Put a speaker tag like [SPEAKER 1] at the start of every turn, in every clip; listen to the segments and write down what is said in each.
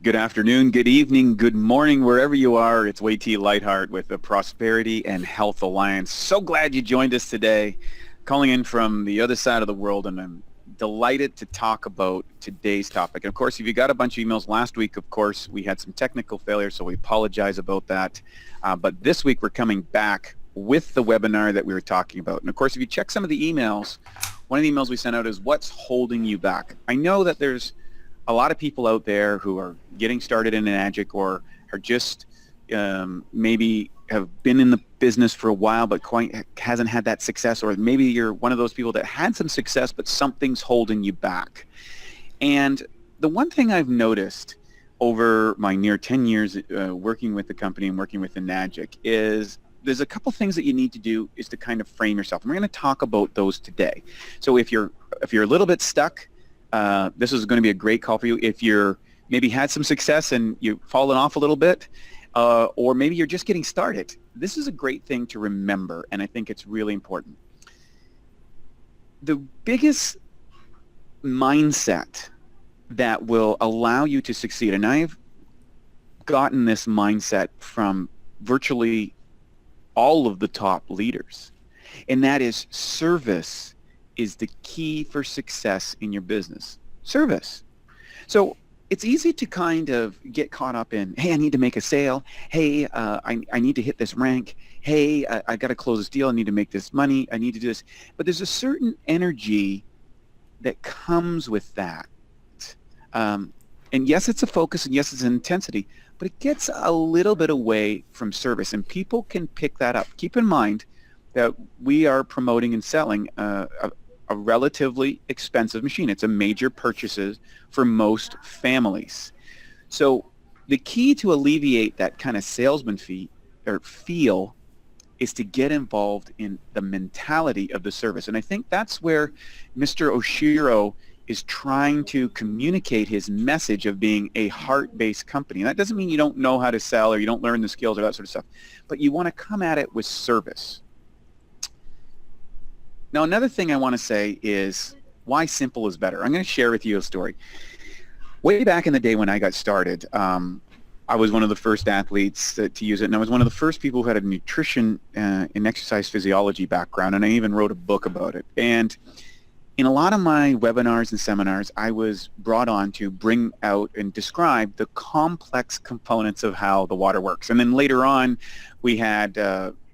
[SPEAKER 1] Good afternoon, good evening, good morning, wherever you are. It's Wai T. Lightheart with the Prosperity and Health Alliance. So glad you joined us today, calling in from the other side of the world, and I'm delighted to talk about today's topic. And of course, if you got a bunch of emails last week, of course, we had some technical failures, so we apologize about that. But this week, we're coming back with the webinar that we were talking about. And of course, if you check some of the emails, one of the emails we sent out is, what's holding you back? I know that there's a lot of people out there who are getting started in Enagic or are just maybe have been in the business for a while but quite hasn't had that success, or maybe you're one of those people that had some success but something's holding you back. And the one thing I've noticed over my near 10 years working with the company and working with Enagic is there's a couple things that you need to do is to kind of frame yourself. And we're going to talk about those today. So if you're a little bit stuck, this is going to be a great call for you. If you're maybe had some success and you've fallen off a little bit, or maybe you're just getting started, this is a great thing to remember, and I think it's really important. The biggest mindset that will allow you to succeed, and I've gotten this mindset from virtually all of the top leaders, and that is service is the key for success in your business. Service. So it's easy to kind of get caught up in, hey, I need to make a sale. Hey, I need to hit this rank. Hey, I got to close this deal. I need to make this money. I need to do this. But there's a certain energy that comes with that. And yes, it's a focus, and yes, it's an intensity, but it gets a little bit away from service, and people can pick that up. Keep in mind that we are promoting and selling a relatively expensive machine. It's a major purchase for most families. So the key to alleviate that kind of salesman feel is to get involved in the mentality of the service. And I think that's where Mr. Oshiro is trying to communicate his message of being a heart-based company. And that doesn't mean you don't know how to sell or you don't learn the skills or that sort of stuff, but you want to come at it with service. Now, another thing I want to say is why simple is better. I'm going to share with you a story. Way back in the day when I got started, I was one of the first athletes to use it, and I was one of the first people who had a nutrition and exercise physiology background, and I even wrote a book about it. And in a lot of my webinars and seminars, I was brought on to bring out and describe the complex components of how the water works. And then later on, we had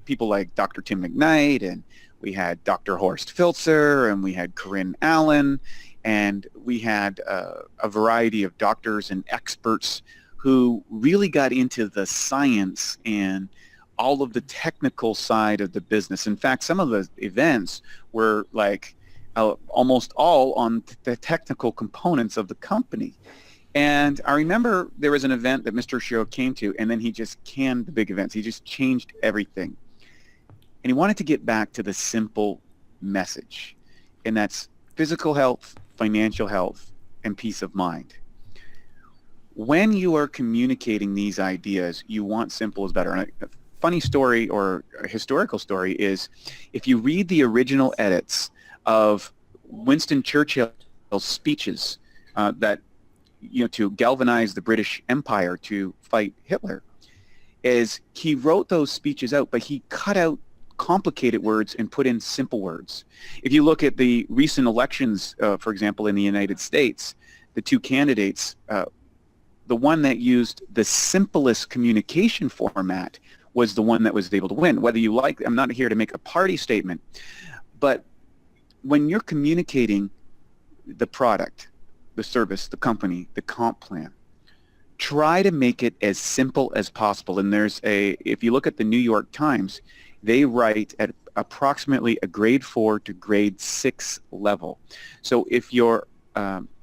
[SPEAKER 1] people like Dr. Tim McKnight, and we had Dr. Horst Filzer, and we had Corinne Allen, and we had a variety of doctors and experts who really got into the science and all of the technical side of the business. In fact, some of the events were like almost all on the technical components of the company. And I remember there was an event that Mr. Oshiro came to, and then he just canned the big events. He just changed everything. And he wanted to get back to the simple message, and that's physical health, financial health, and peace of mind. When you are communicating these ideas, you want simple is better. And a funny story or a historical story is if you read the original edits of Winston Churchill's speeches that, to galvanize the British Empire to fight Hitler, is he wrote those speeches out, but he cut out complicated words and put in simple words. If you look at the recent elections, for example, in the United States, the two candidates, the one that used the simplest communication format was the one that was able to win. Whether you like, I'm not here to make a party statement, but when you're communicating the product, the service, the company, the comp plan, try to make it as simple as possible. And if you look at the New York Times, they write at approximately a grade 4 to grade 6 level. So if your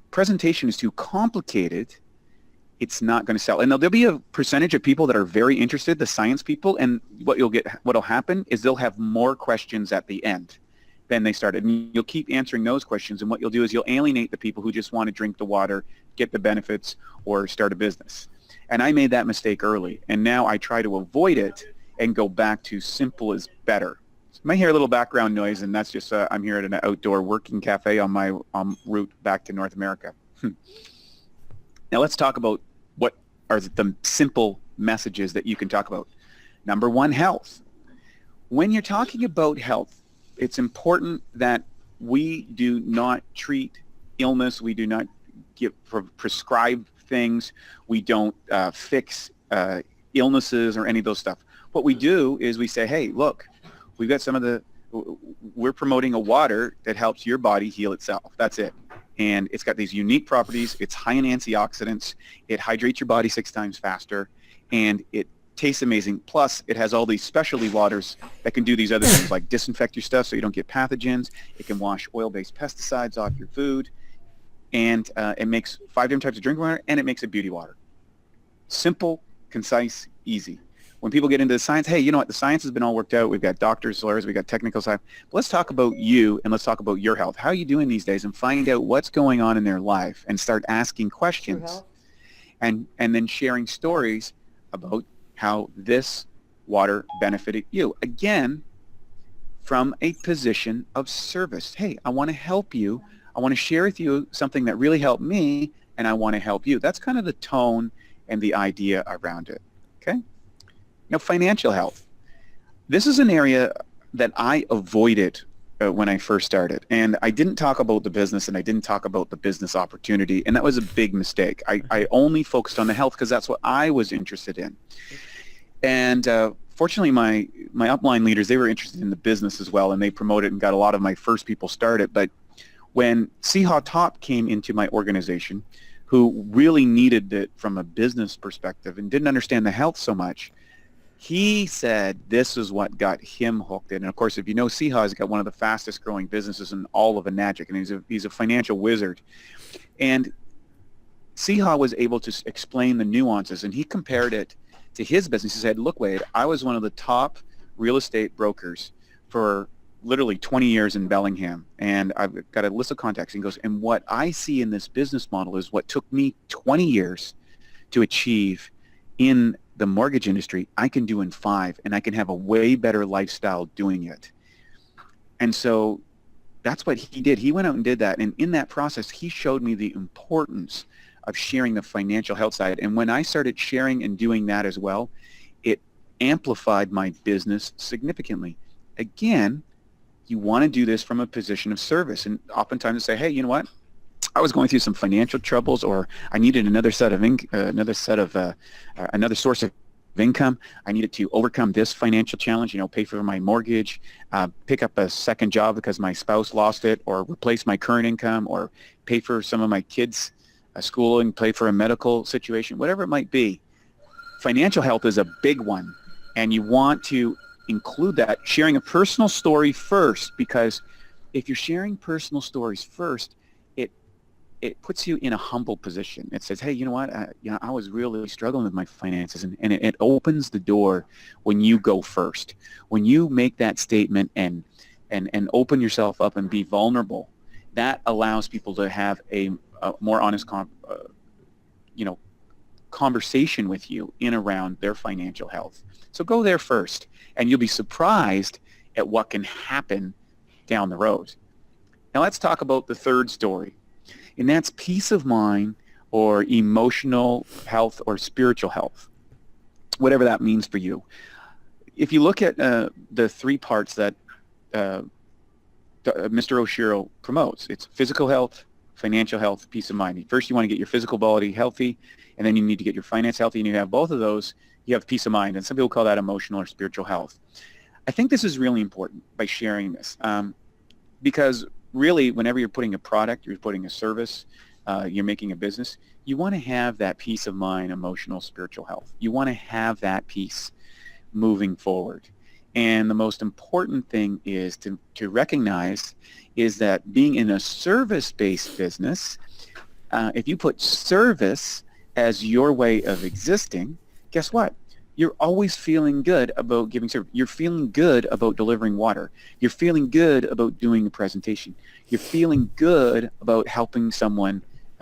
[SPEAKER 1] presentation is too complicated, it's not going to sell. And there'll be a percentage of people that are very interested, the science people, and what'll happen is they'll have more questions at the end than they started. And you'll keep answering those questions, and what you'll do is you'll alienate the people who just want to drink the water, get the benefits, or start a business. And I made that mistake early, and now I try to avoid it and go back to simple is better. So you might hear a little background noise, and that's just I'm here at an outdoor working cafe on my route back to North America. Now let's talk about what are the simple messages that you can talk about. Number one, health. When you're talking about health, it's important that we do not treat illness. We do not prescribe things. We don't fix illnesses or any of those stuff. What we do is we say, hey, look, we've got we're promoting a water that helps your body heal itself. That's it. And it's got these unique properties. It's high in antioxidants. It hydrates your body 6 times faster. And it tastes amazing. Plus, it has all these specialty waters that can do these other things like disinfect your stuff so you don't get pathogens. It can wash oil-based pesticides off your food. And it makes 5 different types of drinking water, and it makes a beauty water. Simple, concise, easy. When people get into the science, hey, you know what? The science has been all worked out. We've got doctors, lawyers, we've got technical side. But let's talk about you, and let's talk about your health. How are you doing these days? And find out what's going on in their life and start asking questions and then sharing stories about how this water benefited you. Again, from a position of service. Hey, I want to help you. I want to share with you something that really helped me, and I want to help you. That's kind of the tone and the idea around it. Okay? Now, financial health. This is an area that I avoided when I first started. And I didn't talk about the business, and I didn't talk about the business opportunity, and that was a big mistake. I only focused on the health because that's what I was interested in. And fortunately, my upline leaders, they were interested in the business as well, and they promoted and got a lot of my first people started. But when Siha Top came into my organization, who really needed it from a business perspective and didn't understand the health so much, he said this is what got him hooked in. And of course, if you know, Siha has got one of the fastest growing businesses in all of Enagic, and he's a financial wizard. And Siha was able to explain the nuances, and he compared it to his business. He said, look, Wade, I was one of the top real estate brokers for literally 20 years in Bellingham, and I've got a list of contacts. And he goes, and what I see in this business model is what took me 20 years to achieve in the mortgage industry, I can do in 5, and I can have a way better lifestyle doing it. And so that's what he did. He went out and did that, and in that process, he showed me the importance of sharing the financial health side. And when I started sharing and doing that as well, it amplified my business significantly. Again, you want to do this from a position of service, and oftentimes say, hey, you know what? I was going through some financial troubles, or I needed another source of income. I needed to overcome this financial challenge, pay for my mortgage, pick up a second job because my spouse lost it, or replace my current income, or pay for some of my kids' schooling, pay for a medical situation, whatever it might be. Financial health is a big one, and you want to include that, sharing a personal story first, because if you're sharing personal stories first, it puts you in a humble position. It says, hey, you know what? I was really struggling with my finances, and it opens the door when you go first. When you make that statement and open yourself up and be vulnerable, that allows people to have a more honest conversation with you in around their financial health. So go there first, and you'll be surprised at what can happen down the road. Now let's talk about the third story. And that's peace of mind, or emotional health, or spiritual health, whatever that means for you. If you look at the 3 parts that Mr. Oshiro promotes, it's physical health, financial health, peace of mind. First, you want to get your physical body healthy, and then you need to get your finance healthy, and you have both of those, you have peace of mind. And some people call that emotional or spiritual health. I think this is really important by sharing this, because really, whenever you're putting a product, you're putting a service, you're making a business, you want to have that peace of mind, emotional, spiritual health. You want to have that peace moving forward. And the most important thing is to recognize is that being in a service-based business, if you put service as your way of existing, guess what? You're always feeling good about giving service. You're feeling good about delivering water. You're feeling good about doing a presentation. You're feeling good about helping someone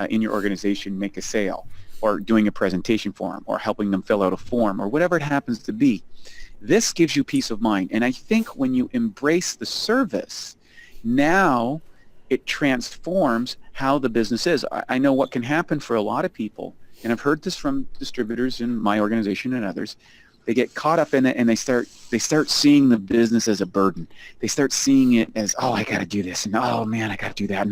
[SPEAKER 1] in your organization make a sale, or doing a presentation for them, or helping them fill out a form, or whatever it happens to be. This gives you peace of mind. And I think when you embrace the service, now it transforms how the business is. I know what can happen for a lot of people and I've heard this from distributors in my organization and others, they get caught up in it and they start seeing the business as a burden. They start seeing it as, oh, I got to do this, and oh man, I got to do that,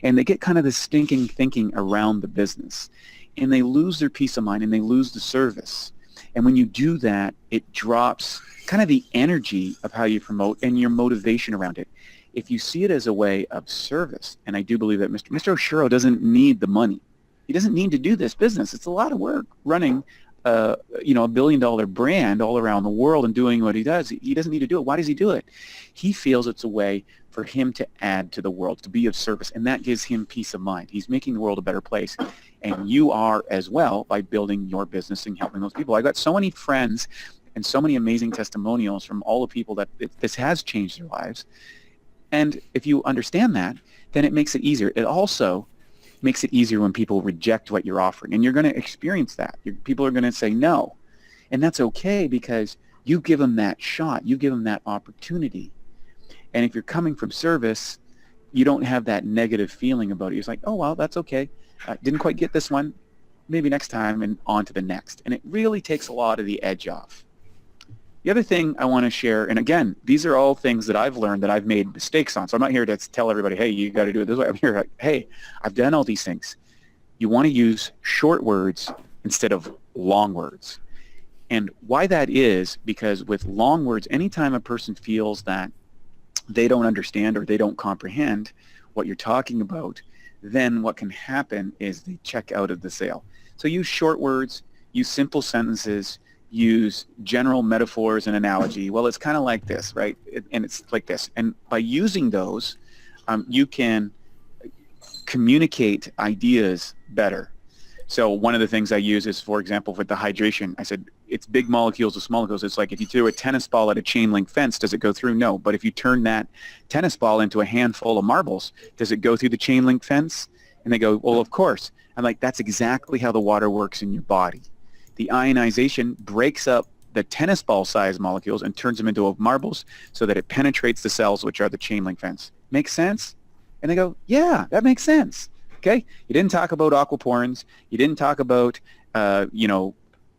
[SPEAKER 1] and they get kind of this stinking thinking around the business, and they lose their peace of mind and they lose the service. And when you do that, it drops kind of the energy of how you promote and your motivation around it. If you see it as a way of service, and I do believe that Mr. Oshiro doesn't need the money. He doesn't need to do this business. It's a lot of work running a $1 billion brand all around the world and doing what he does. He doesn't need to do it. Why does he do it? He feels it's a way for him to add to the world, to be of service, and that gives him peace of mind. He's making the world a better place, and you are as well by building your business and helping those people. I got so many friends and so many amazing testimonials from all the people that this has changed their lives. And if you understand that, then it makes it easier. It also makes it easier when people reject what you're offering. And you're going to experience that. People are going to say no. And that's okay because you give them that shot. You give them that opportunity. And if you're coming from service, you don't have that negative feeling about it. You're like, oh, well, that's okay. Didn't quite get this one. Maybe next time, and on to the next. And it really takes a lot of the edge off. The other thing I want to share, and again, these are all things that I've learned that I've made mistakes on. So I'm not here to tell everybody, hey, you got to do it this way. I'm here like, hey, I've done all these things. You want to use short words instead of long words. And why that is because with long words, anytime a person feels that they don't understand or they don't comprehend what you're talking about, then what can happen is they check out of the sale. So use short words, use simple sentences, use general metaphors and analogy. Well, it's kind of like this, right? And it's like this. And by using those, you can communicate ideas better. So one of the things I use is, for example, with the hydration, I said, it's big molecules with small molecules. It's like if you threw a tennis ball at a chain link fence, does it go through? No. But if you turn that tennis ball into a handful of marbles, does it go through the chain link fence? And they go, well, of course. I'm like, that's exactly how the water works in your body. The ionization breaks up the tennis ball size molecules and turns them into marbles so that it penetrates the cells, which are the chain link fence. Makes sense? And they go, yeah, that makes sense. Okay? You didn't talk about aquaporins. You didn't talk about,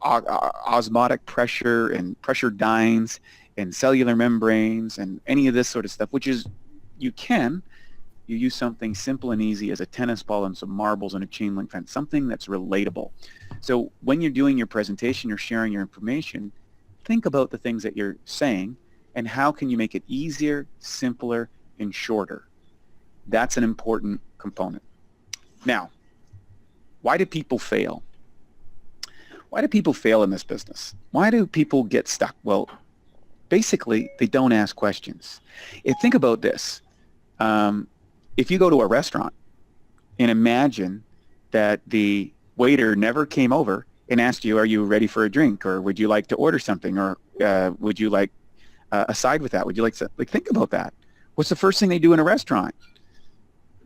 [SPEAKER 1] osmotic pressure and pressure dynes and cellular membranes and any of this sort of stuff, which is, you use something simple and easy as a tennis ball and some marbles and a chain link fence, something that's relatable. So when you're doing your presentation, you're sharing your information, think about the things that you're saying and how can you make it easier, simpler, and shorter. That's an important component. Now, why do people fail? Why do people fail in this business? Why do people get stuck? Well, basically, they don't ask questions. Think about this. If you go to a restaurant and imagine that the waiter never came over and asked you, are you ready for a drink, or would you like to order something, or would you like a side with that? Would you like to, think about that. What's the first thing they do in a restaurant?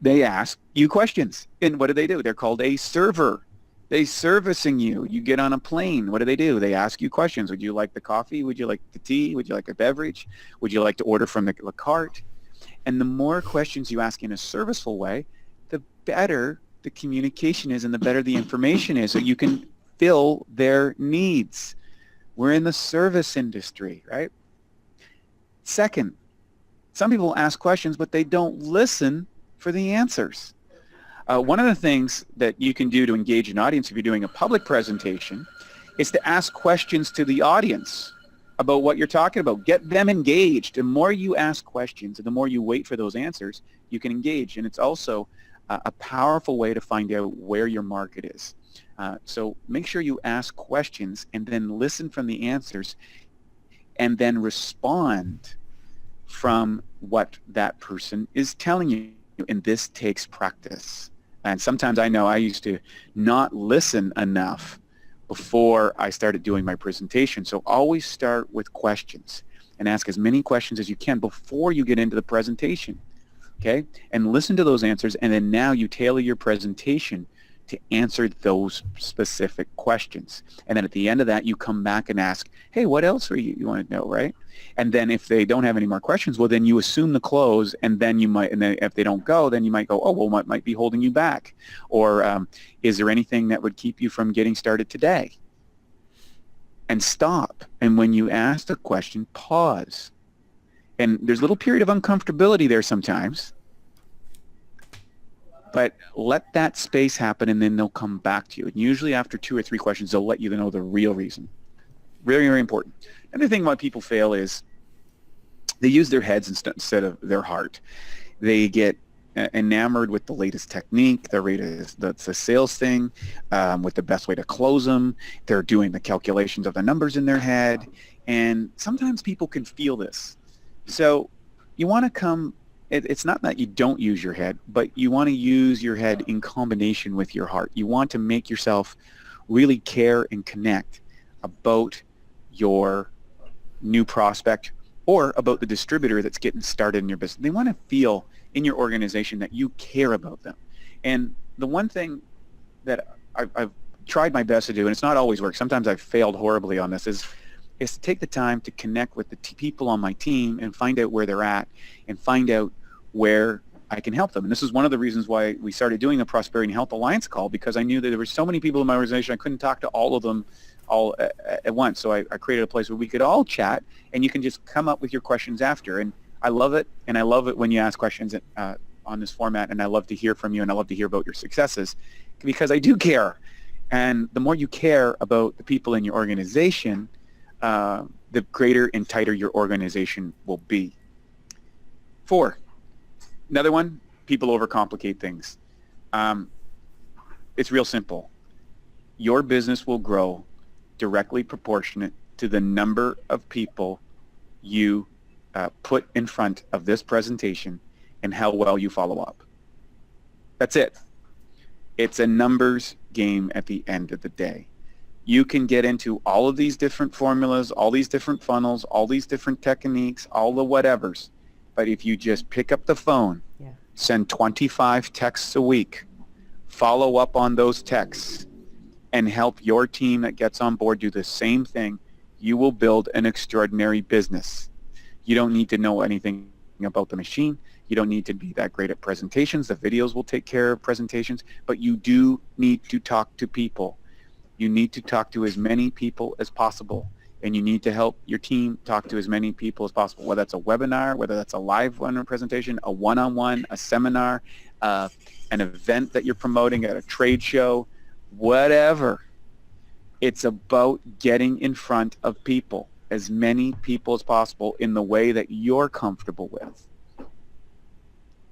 [SPEAKER 1] They ask you questions. And what do? They're called a server. They servicing you. You get on a plane. What do? They ask you questions. Would you like the coffee? Would you like the tea? Would you like a beverage? Would you like to order from the cart? And the more questions you ask in a serviceful way, the better the communication is and the better the information is, so you can fill their needs. We're in the service industry, right? Second, some people ask questions, but they don't listen for the answers. One of the things that you can do to engage an audience if you're doing a public presentation is to ask questions to the audience about what you're talking about. Get them engaged. The more you ask questions and the more you wait for those answers, you can engage. And it's also a powerful way to find out where your market is. So make sure you ask questions and then listen from the answers and then respond from what that person is telling you. And this takes practice. And sometimes I know I used to not listen enough before I started doing my presentation. So always start with questions and ask as many questions as you can before you get into the presentation, okay? And listen to those answers, and then now you tailor your presentation to answer those specific questions. And then at the end of that, you come back and ask, hey, what else are you want to know, right? And then if they don't have any more questions, well, then you assume the close, and then you might, and then if they don't go, then you might go, oh, well, what might be holding you back? Or is there anything that would keep you from getting started today? And stop. And when you ask the question, pause. And there's a little period of uncomfortability there sometimes, but let that space happen, and then they'll come back to you. And usually after 2 or 3 questions, they'll let you know the real reason. Very, very important. Another thing why people fail is they use their heads instead of their heart. They get enamored with the latest technique, the sales thing, with the best way to close them. They're doing the calculations of the numbers in their head, and sometimes people can feel this. So you want to come, it's not that you don't use your head, but you want to use your head in combination with your heart. You want to make yourself really care and connect about your new prospect or about the distributor that's getting started in your business. They want to feel in your organization that you care about them. And the one thing that I've tried my best to do, and it's not always worked, sometimes I've failed horribly on this, is to take the time to connect with the people on my team and find out where they're at and find out where I can help them. And this is one of the reasons why we started doing the Prosperity and Health Alliance call, because I knew that there were so many people in my organization, I couldn't talk to all of them all at once. So I created a place where we could all chat, and you can just come up with your questions after. And I love it, and I love it when you ask questions on this format, and I love to hear from you, and I love to hear about your successes, because I do care. And the more you care about the people in your organization, the greater and tighter your organization will be. 4, another one, people overcomplicate things. It's real simple. Your business will grow directly proportionate to the number of people you put in front of this presentation and how well you follow up. That's it. It's a numbers game at the end of the day. You can get into all of these different formulas, all these different funnels, all these different techniques, all the whatevers. But if you just pick up the phone, send 25 texts a week, follow up on those texts, and help your team that gets on board do the same thing, you will build an extraordinary business. You don't need to know anything about the machine. You don't need to be that great at presentations. The videos will take care of presentations, but you do need to talk to people. You need to talk to as many people as possible, and you need to help your team talk to as many people as possible, whether that's a webinar, whether that's a live presentation, a one-on-one, a seminar, an event that you're promoting at a trade show, whatever. It's about getting in front of people, as many people as possible, in the way that you're comfortable with.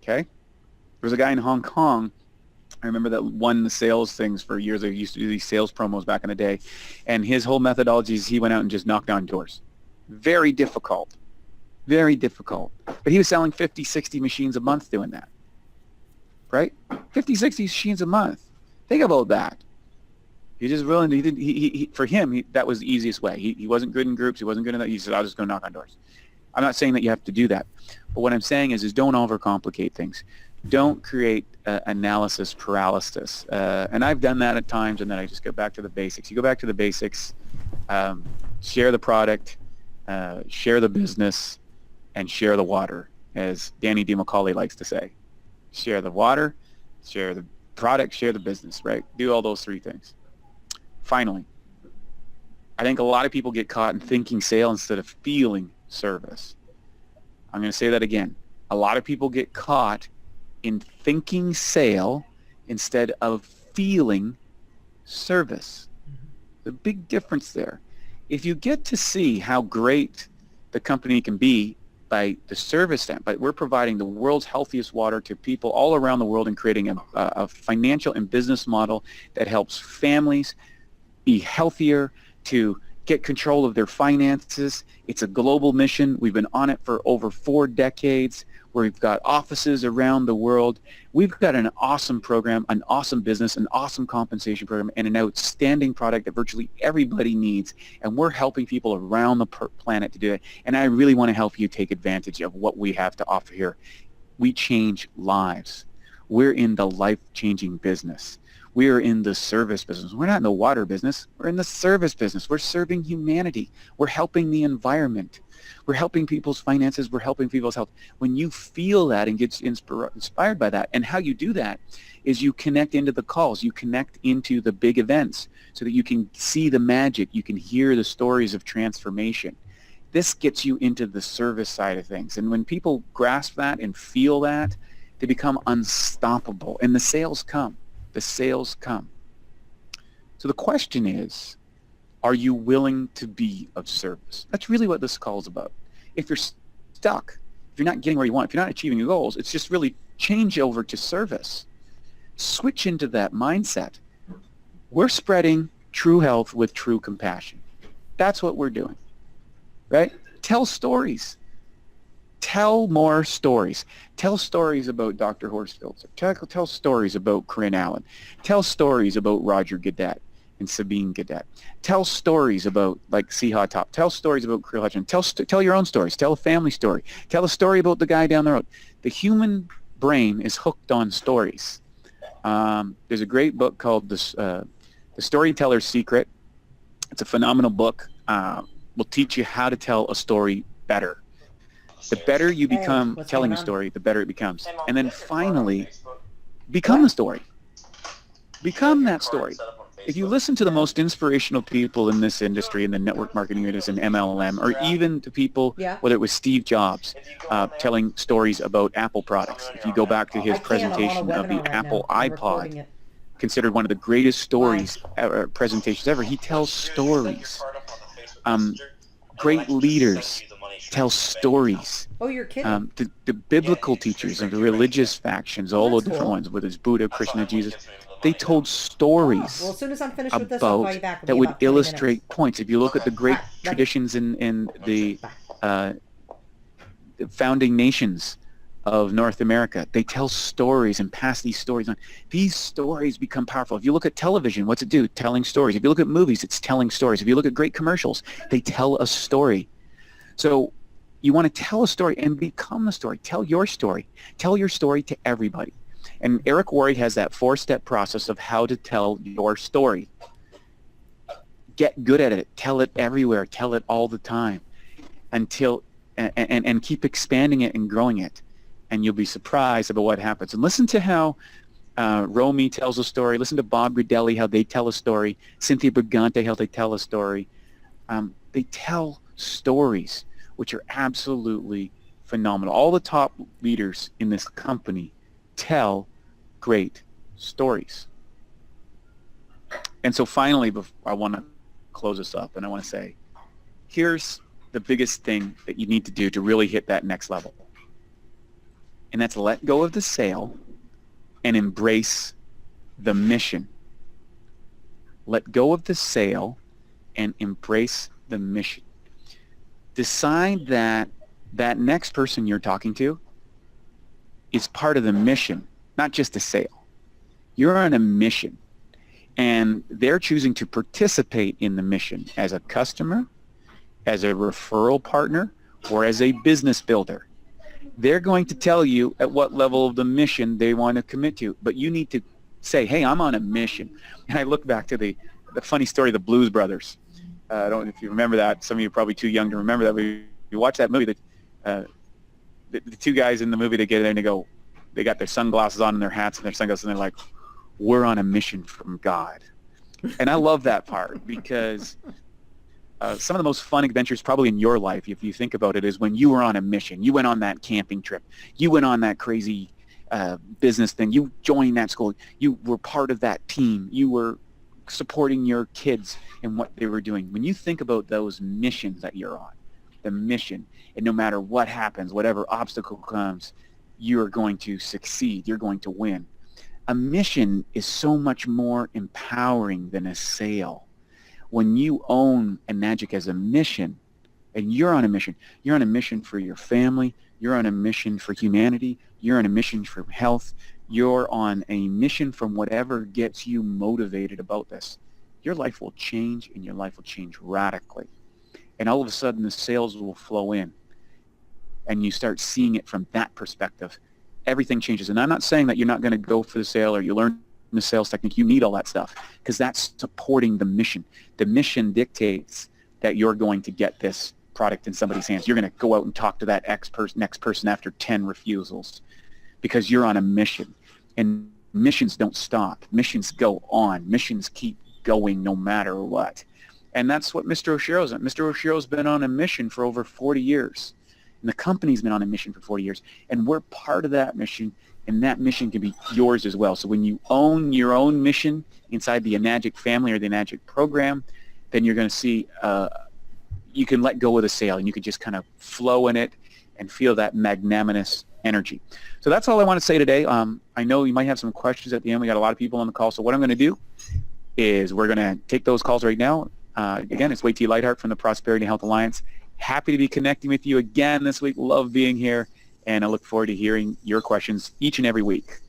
[SPEAKER 1] Okay? There was a guy in Hong Kong, I remember, that won the sales things for years. I used to do these sales promos back in the day, and his whole methodology is he went out and just knocked down doors. Very difficult. Very difficult. But he was selling 50, 60 machines a month doing that. Right? 50, 60 machines a month. Think about that. He just really, for him, that was the easiest way. He wasn't good in groups. He wasn't good in that. He said, I'll just go knock on doors. I'm not saying that you have to do that. But what I'm saying is don't overcomplicate things. Don't create analysis paralysis. And I've done that at times, and then I just go back to the basics. You go back to the basics, share the product, share the business, and share the water, as Danny DiMacaulay likes to say. Share the water, share the product, share the business, right? Do all those 3 things. Finally, I think a lot of people get caught in thinking sale instead of feeling service. I'm going to say that again. A lot of people get caught in thinking sale instead of feeling service. The big difference there. If you get to see how great the company can be by the service standpoint, we're providing the world's healthiest water to people all around the world and creating a financial and business model that helps families be healthier, to get control of their finances. It's a global mission. We've been on it for over 4 decades. We've got offices around the world. We've got an awesome program, an awesome business, an awesome compensation program, and an outstanding product that virtually everybody needs. And we're helping people around the planet to do it. And I really want to help you take advantage of what we have to offer here. We change lives. We're in the life-changing business. We are in the service business. We're not in the water business. We're in the service business. We're serving humanity. We're helping the environment. We're helping people's finances. We're helping people's health. When you feel that and get inspired by that, and how you do that is you connect into the calls. You connect into the big events so that you can see the magic. You can hear the stories of transformation. This gets you into the service side of things. And when people grasp that and feel that, they become unstoppable. And the sales come. The sales come. So the question is, are you willing to be of service? That's really what this call is about. If you're stuck, if you're not getting where you want, if you're not achieving your goals, it's just really change over to service. Switch into that mindset. We're spreading true health with true compassion. That's what we're doing, right? Tell stories. Tell more stories. Tell stories about Dr. Horst Filzer. Tell stories about Corinne Allen. Tell stories about Roger Gadet and Sabine Gadet. Tell stories about, like, Siha Top. Tell stories about Creel Hutchins. Tell your own stories. Tell a family story. Tell a story about the guy down the road. The human brain is hooked on stories. There's a great book called The Storyteller's Secret. It's a phenomenal book. Will teach you how to tell a story better. The better you become telling a story, the better it becomes. And then finally, become the story. Become that story. If you listen to the most inspirational people in this industry, in the network marketing industry, in MLM, or even to people, whether it was Steve Jobs, telling stories about Apple products. If you go back to his presentation of the Apple iPod, considered one of the greatest stories, presentations ever, he tells stories. Great leaders tell stories.
[SPEAKER 2] Oh, you're kidding.
[SPEAKER 1] The biblical teachers of the religious factions, all the different ones, whether it's Buddha, Krishna, Jesus, they told stories
[SPEAKER 2] Well, as soon as I'm finished with this, I'll call you back.
[SPEAKER 1] that would illustrate points. If you look at the great traditions in the founding nations of North America, they tell stories and pass these stories on. These stories become powerful. If you look at television, what's it do? Telling stories. If you look at movies, it's telling stories. If you look at great commercials, they tell a story. So you want to tell a story and become the story. Tell your story. Tell your story to everybody. And Eric Worre has that 4-step process of how to tell your story. Get good at it. Tell it everywhere. Tell it all the time until and keep expanding it and growing it. And you'll be surprised about what happens. And listen to how Romy tells a story. Listen to Bob Gridelli, how they tell a story. Cynthia Brigante, how they tell a story. They tell stories, which are absolutely phenomenal. All the top leaders in this company tell great stories. And so finally, I want to close this up, and I want to say, here's the biggest thing that you need to do to really hit that next level. And that's let go of the sale and embrace the mission. Let go of the sale and embrace the mission. Decide that that next person you're talking to is part of the mission, not just a sale. You're on a mission, and they're choosing to participate in the mission as a customer, as a referral partner, or as a business builder. They're going to tell you at what level of the mission they want to commit to, but you need to say, hey, I'm on a mission. And I look back to the funny story of the Blues Brothers. I don't know if you remember that. Some of you are probably too young to remember that. You watch that movie, the two guys in the movie, they get there and they got their sunglasses on and their hats and their sunglasses, and they're like, we're on a mission from God. And I love that part because some of the most fun adventures probably in your life, if you think about it, is when you were on a mission. You went on that camping trip. You went on that crazy business thing. You joined that school. You were part of that team. You were supporting your kids and what they were doing. When you think about those missions that you're on, the mission, and no matter what happens, whatever obstacle comes, you're going to succeed. You're going to win. A mission is so much more empowering than a sale. When you own Enagic as a mission, and you're on a mission for your family, you're on a mission for humanity, you're on a mission for health, you're on a mission from whatever gets you motivated about this, your life will change, and your life will change radically. And all of a sudden, the sales will flow in, and you start seeing it from that perspective. Everything changes. And I'm not saying that you're not going to go for the sale or you learn a sales technique. You need all that stuff because that's supporting the mission. The mission dictates that you're going to get this product in somebody's hands. You're going to go out and talk to that next person after 10 refusals because you're on a mission. And missions don't stop. Missions go on. Missions keep going no matter what. And that's what Mr. Oshiro's on. Mr. Oshiro's been on a mission for over 40 years. And the company's been on a mission for 40 years. And we're part of that mission, and that mission can be yours as well. So when you own your own mission inside the Enagic family or the Enagic program, then you're going to see you can let go of the sail, and you can just kind of flow in it and feel that magnanimous energy. So that's all I want to say today. I know you might have some questions at the end. We got a lot of people on the call. So what I'm going to do is we're going to take those calls right now. Again, it's Wade T. Lightheart from the Prosperity and Health Alliance. Happy to be connecting with you again this week. Love being here, and I look forward to hearing your questions each and every week.